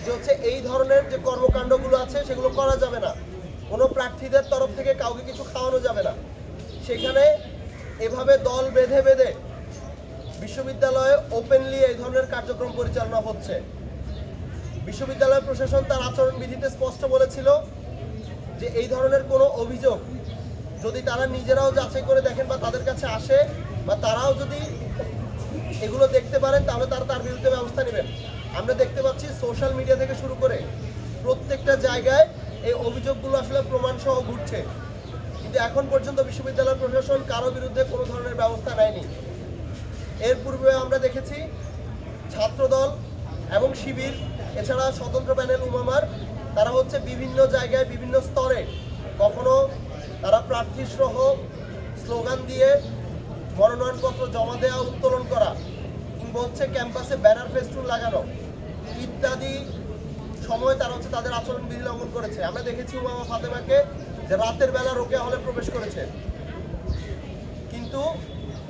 যে হচ্ছে এই ধরনের যে কর্মকাণ্ডগুলো আছে সেগুলো করা যাবে না, কোনো প্রার্থীদের তরফ থেকে কাউকে কিছু খাওয়ানো যাবে না। সেখানে এভাবে দল বেঁধে বেঁধে বিশ্ববিদ্যালয়ে ওপেনলি এই ধরনের কার্যক্রম পরিচালনা হচ্ছে। বিশ্ববিদ্যালয় প্রশাসন তার আচরণবিধিতে স্পষ্ট বলেছিল যে এই ধরনের কোনো অভিযোগ যদি তারা নিজেরাও যাচাই করে দেখেন বা তাদের কাছে আসে বা তারাও যদি এগুলো দেখতে পারেন তাহলে তারা তার বিরুদ্ধে ব্যবস্থা নেবেন। আমরা দেখতে পাচ্ছি সোশ্যাল মিডিয়া থেকে শুরু করে প্রত্যেকটা জায়গায় এই অভিযোগগুলো আসলে প্রমাণসহ ঘুরছে, কিন্তু এখন পর্যন্ত বিশ্ববিদ্যালয় প্রশাসন কারো বিরুদ্ধে কোনো ধরনের ব্যবস্থা নেয়নি। এর পূর্বে আমরা দেখেছি ছাত্রদল এবং শিবির এছাড়া স্বতন্ত্র প্যানেল উমামার তারা হচ্ছে বিভিন্ন জায়গায় বিভিন্ন স্তরে কখনো তারা প্রার্থী সহ স্লোগান দিয়ে মনোনয়নপত্র জমা দেওয়া উত্তোলন করা কিংবা হচ্ছে ক্যাম্পাসে ব্যানার ফেস্টুন লাগানো ইত্যাদি সময় তারা হচ্ছে তাদের আচরণবিধি লঙ্ঘন করেছে। আমরা দেখেছি উমামা ফাতেমাকে যে রাতের বেলা রোকেয়া হলে প্রবেশ করেছে, কিন্তু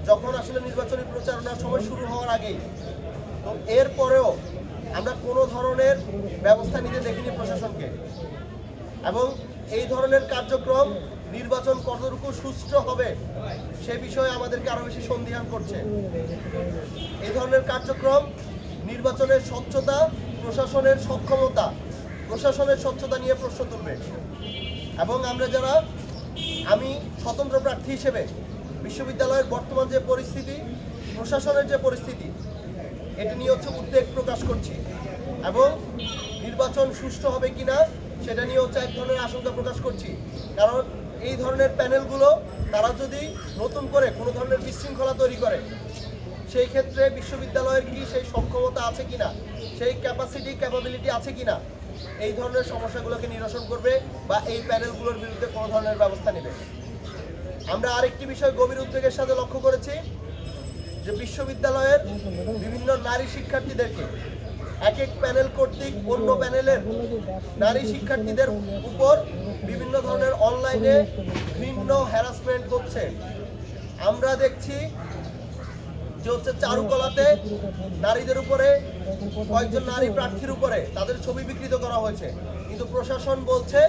যখন আসলে নির্বাচনী প্রচারণার সময় শুরু হওয়ার আগেই, তো এরপরেও আমরা কোনো ধরনের ব্যবস্থা নিতে দেখিনি প্রশাসনকে। এবং এই ধরনের কার্যক্রম নির্বাচন কতটুকু সুষ্ঠু হবে সে বিষয়ে আমাদেরকে আরও বেশি সন্দিহান করছে। এই ধরনের কার্যক্রম নির্বাচনের স্বচ্ছতা, প্রশাসনের সক্ষমতা, প্রশাসনের স্বচ্ছতা নিয়ে প্রশ্ন তুলবে। এবং আমরা যারা, আমি স্বতন্ত্র প্রার্থী হিসেবে বিশ্ববিদ্যালয়ের বর্তমান যে পরিস্থিতি, প্রশাসনের যে পরিস্থিতি, এটি নিয়ে হচ্ছে উদ্বেগ প্রকাশ করছি এবং নির্বাচন সুষ্ঠু হবে কিনা সেটা নিয়ে হচ্ছে এক ধরনের আশঙ্কা প্রকাশ করছি। কারণ এই ধরনের প্যানেলগুলো তারা যদি নতুন করে কোনো ধরনের বিশৃঙ্খলা তৈরি করে, সেই ক্ষেত্রে বিশ্ববিদ্যালয়ের কি সেই সক্ষমতা আছে কিনা, সেই ক্যাপাবিলিটি আছে কিনা, এই ধরনের সমস্যাগুলোকে নিরসন করবে বা এই প্যানেলগুলোর বিরুদ্ধে কোনো ধরনের ব্যবস্থা নেবে। আমরা আরেকটি বিষয় গভীর উদ্বেগের সাথে লক্ষ্য করেছি যে বিশ্ববিদ্যালয়ের বিভিন্ন নারী শিক্ষার্থীদেরকে এক এক প্যানেল কর্তৃক অন্য প্যানেলের নারী শিক্ষার্থীদের উপর বিভিন্ন ধরনের অনলাইনে ঘৃণ্য হ্যারাসমেন্ট হচ্ছে। আমরা দেখছি যে হচ্ছে চারুকলাতে নারীদের উপরে, কয়েকজন নারী প্রার্থীর উপরে তাদের ছবি বিকৃত করা হয়েছে, কিন্তু প্রশাসন বলছে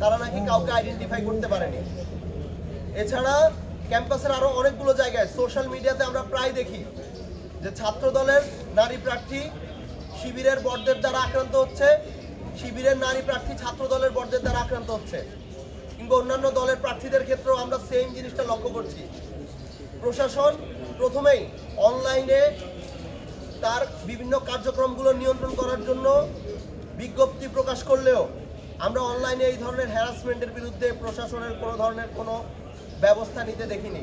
তারা নাকি কাউকে আইডেন্টিফাই করতে পারেনি। এছাড়া ক্যাম্পাসের আরও অনেকগুলো জায়গায় সোশ্যাল মিডিয়াতে আমরা প্রায় দেখি যে ছাত্রদলের নারী প্রার্থী শিবিরের বড়দের দ্বারা আক্রান্ত হচ্ছে, শিবিরের নারী প্রার্থী ছাত্রদলের বড়দের দ্বারা আক্রান্ত হচ্ছে, কিংবা অন্যান্য দলের প্রার্থীদের ক্ষেত্রেও আমরা সেম জিনিসটা লক্ষ্য করছি। প্রশাসন প্রথমেই অনলাইনে তার বিভিন্ন কার্যক্রমগুলো নিয়ন্ত্রণ করার জন্য বিজ্ঞপ্তি প্রকাশ করলেও আমরা অনলাইনে এই ধরনের হ্যারাসমেন্টের বিরুদ্ধে প্রশাসনের কোনো ধরনের কোনো ব্যবস্থা নিতে দেখিনি।